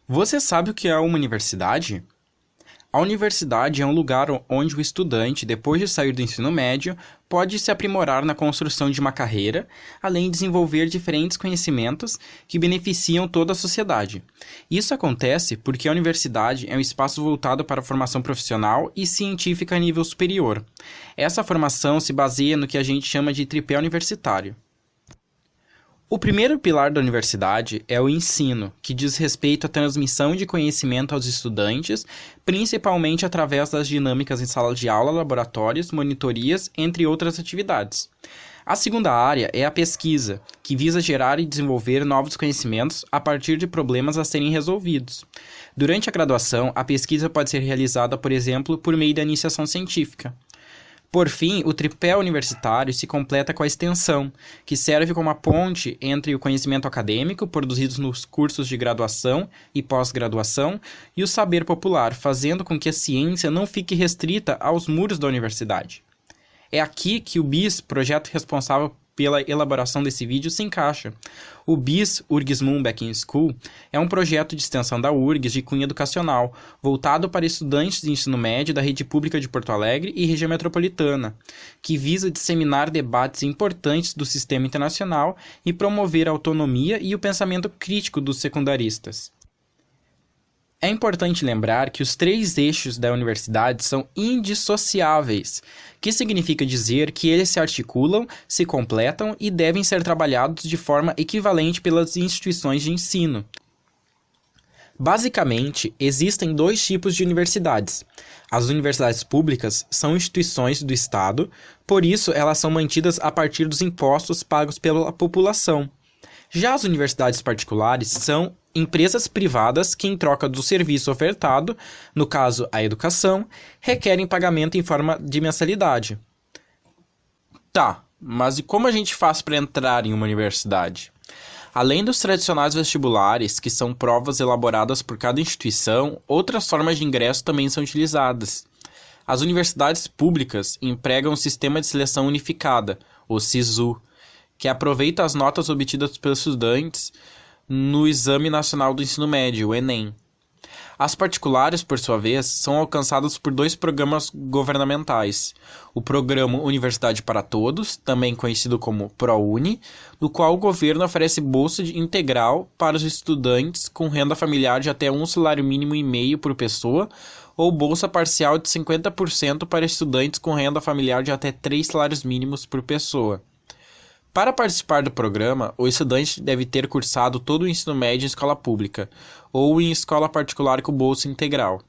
Você sabe o que é uma universidade? A universidade é um lugar onde o estudante, depois de sair do ensino médio, pode se aprimorar na construção de uma carreira, além de desenvolver diferentes conhecimentos que beneficiam toda a sociedade. Isso acontece porque a universidade é um espaço voltado para a formação profissional e científica a nível superior. Essa formação se baseia no que a gente chama de tripé universitário. O primeiro pilar da universidade é o ensino, que diz respeito à transmissão de conhecimento aos estudantes, principalmente através das dinâmicas em sala de aula, laboratórios, monitorias, entre outras atividades. A segunda área é a pesquisa, que visa gerar e desenvolver novos conhecimentos a partir de problemas a serem resolvidos. Durante a graduação, a pesquisa pode ser realizada, por exemplo, por meio da iniciação científica. Por fim, o tripé universitário se completa com a extensão, que serve como a ponte entre o conhecimento acadêmico, produzido nos cursos de graduação e pós-graduação, e o saber popular, fazendo com que a ciência não fique restrita aos muros da universidade. É aqui que o BIS, projeto responsável pela elaboração desse vídeo, se encaixa. O BIS, URGS Moon Back in School, é um projeto de extensão da URGS de cunho educacional, voltado para estudantes de ensino médio da rede pública de Porto Alegre e região metropolitana, que visa disseminar debates importantes do sistema internacional e promover a autonomia e o pensamento crítico dos secundaristas. É importante lembrar que os três eixos da universidade são indissociáveis, que significa dizer que eles se articulam, se completam e devem ser trabalhados de forma equivalente pelas instituições de ensino. Basicamente, existem dois tipos de universidades. As universidades públicas são instituições do Estado, por isso elas são mantidas a partir dos impostos pagos pela população. Já as universidades particulares são empresas privadas que, em troca do serviço ofertado, no caso a educação, requerem pagamento em forma de mensalidade. Tá, mas e como a gente faz para entrar em uma universidade? Além dos tradicionais vestibulares, que são provas elaboradas por cada instituição, outras formas de ingresso também são utilizadas. As universidades públicas empregam um sistema de seleção unificada, o SISU, que aproveita as notas obtidas pelos estudantes no Exame Nacional do Ensino Médio, o Enem. As particulares, por sua vez, são alcançadas por dois programas governamentais. O Programa Universidade para Todos, também conhecido como ProUni, no qual o governo oferece bolsa integral para os estudantes com renda familiar de até um salário mínimo e meio por pessoa, ou bolsa parcial de 50% para estudantes com renda familiar de até 3 salários mínimos por pessoa. Para participar do programa, o estudante deve ter cursado todo o ensino médio em escola pública ou em escola particular com bolsa integral.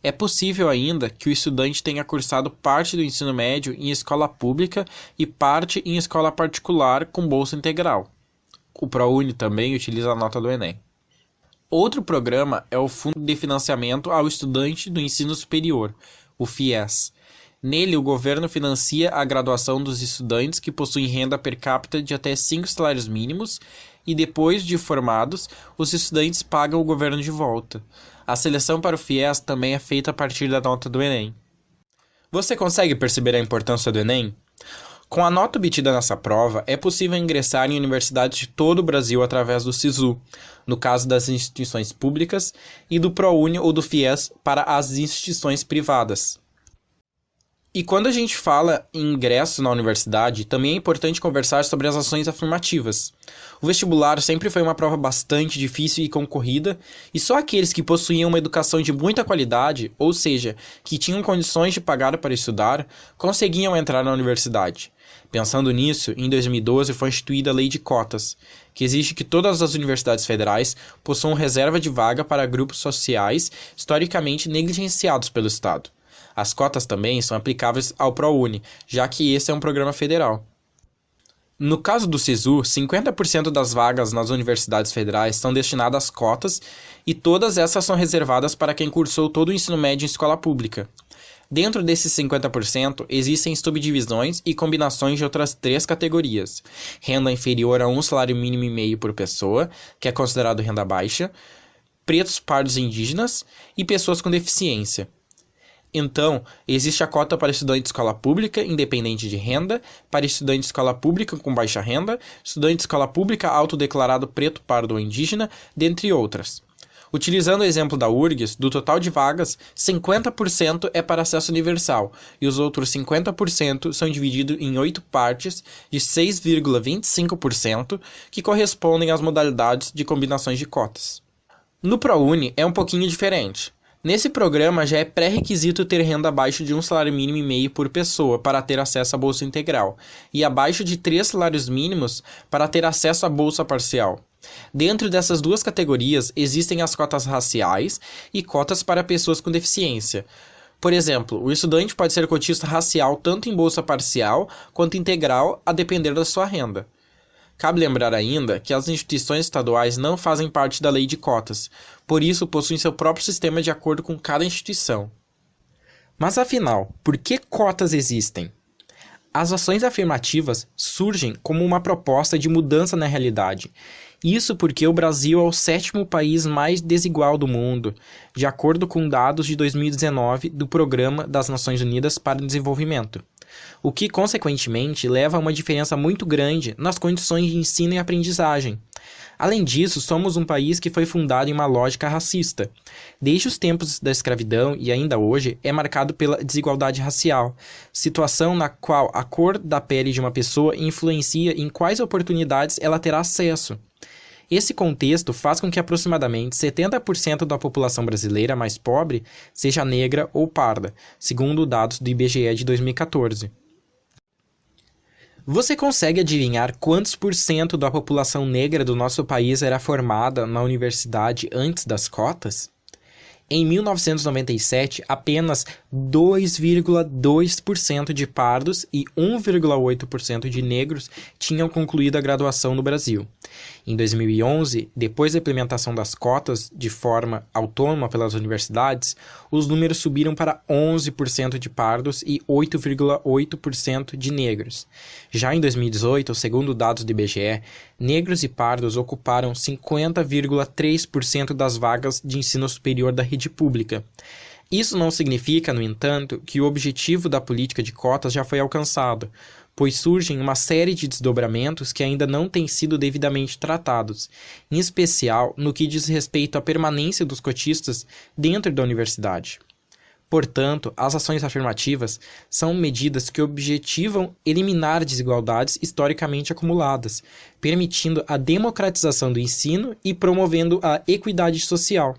É possível ainda que o estudante tenha cursado parte do ensino médio em escola pública e parte em escola particular com bolsa integral. O ProUni também utiliza a nota do Enem. Outro programa é o Fundo de Financiamento ao Estudante do Ensino Superior, o FIES. Nele, o governo financia a graduação dos estudantes que possuem renda per capita de até 5 salários mínimos e, depois de formados, os estudantes pagam o governo de volta. A seleção para o FIES também é feita a partir da nota do Enem. Você consegue perceber a importância do Enem? Com a nota obtida nessa prova, é possível ingressar em universidades de todo o Brasil através do SISU, no caso das instituições públicas, e do ProUni ou do FIES para as instituições privadas. E quando a gente fala em ingresso na universidade, também é importante conversar sobre as ações afirmativas. O vestibular sempre foi uma prova bastante difícil e concorrida, e só aqueles que possuíam uma educação de muita qualidade, ou seja, que tinham condições de pagar para estudar, conseguiam entrar na universidade. Pensando nisso, em 2012 foi instituída a Lei de Cotas, que exige que todas as universidades federais possuam reserva de vaga para grupos sociais historicamente negligenciados pelo Estado. As cotas também são aplicáveis ao ProUni, já que esse é um programa federal. No caso do SISU, 50% das vagas nas universidades federais são destinadas às cotas e todas essas são reservadas para quem cursou todo o ensino médio em escola pública. Dentro desses 50%, existem subdivisões e combinações de outras 3 categorias. Renda inferior a um salário mínimo e meio por pessoa, que é considerado renda baixa, pretos, pardos e indígenas e pessoas com deficiência. Então, existe a cota para estudante de escola pública independente de renda, para estudante de escola pública com baixa renda, estudante de escola pública autodeclarado preto, pardo ou indígena, dentre outras. Utilizando o exemplo da URGS, do total de vagas, 50% é para acesso universal e os outros 50% são divididos em 8 partes de 6,25%, que correspondem às modalidades de combinações de cotas. No ProUni é um pouquinho diferente. Nesse programa já é pré-requisito ter renda abaixo de 1,5 salário mínimo por pessoa para ter acesso à bolsa integral e abaixo de 3 salários mínimos para ter acesso à bolsa parcial. Dentro dessas duas categorias existem as cotas raciais e cotas para pessoas com deficiência. Por exemplo, o estudante pode ser cotista racial tanto em bolsa parcial quanto integral, a depender da sua renda. Cabe lembrar ainda que as instituições estaduais não fazem parte da lei de cotas, por isso possuem seu próprio sistema de acordo com cada instituição. Mas afinal, por que cotas existem? As ações afirmativas surgem como uma proposta de mudança na realidade. Isso porque o Brasil é o 7º país mais desigual do mundo, de acordo com dados de 2019 do Programa das Nações Unidas para o Desenvolvimento, o que, consequentemente, leva a uma diferença muito grande nas condições de ensino e aprendizagem. Além disso, somos um país que foi fundado em uma lógica racista. Desde os tempos da escravidão e ainda hoje, é marcado pela desigualdade racial, situação na qual a cor da pele de uma pessoa influencia em quais oportunidades ela terá acesso. Esse contexto faz com que aproximadamente 70% da população brasileira mais pobre seja negra ou parda, segundo dados do IBGE de 2014. Você consegue adivinhar quantos por cento da população negra do nosso país era formada na universidade antes das cotas? Em 1997, apenas 2,2% de pardos e 1,8% de negros tinham concluído a graduação no Brasil. Em 2011, depois da implementação das cotas de forma autônoma pelas universidades, os números subiram para 11% de pardos e 8,8% de negros. Já em 2018, segundo dados do IBGE, negros e pardos ocuparam 50,3% das vagas de ensino superior da rede pública. Isso não significa, no entanto, que o objetivo da política de cotas já foi alcançado, pois surgem uma série de desdobramentos que ainda não têm sido devidamente tratados, em especial no que diz respeito à permanência dos cotistas dentro da universidade. Portanto, as ações afirmativas são medidas que objetivam eliminar desigualdades historicamente acumuladas, permitindo a democratização do ensino e promovendo a equidade social.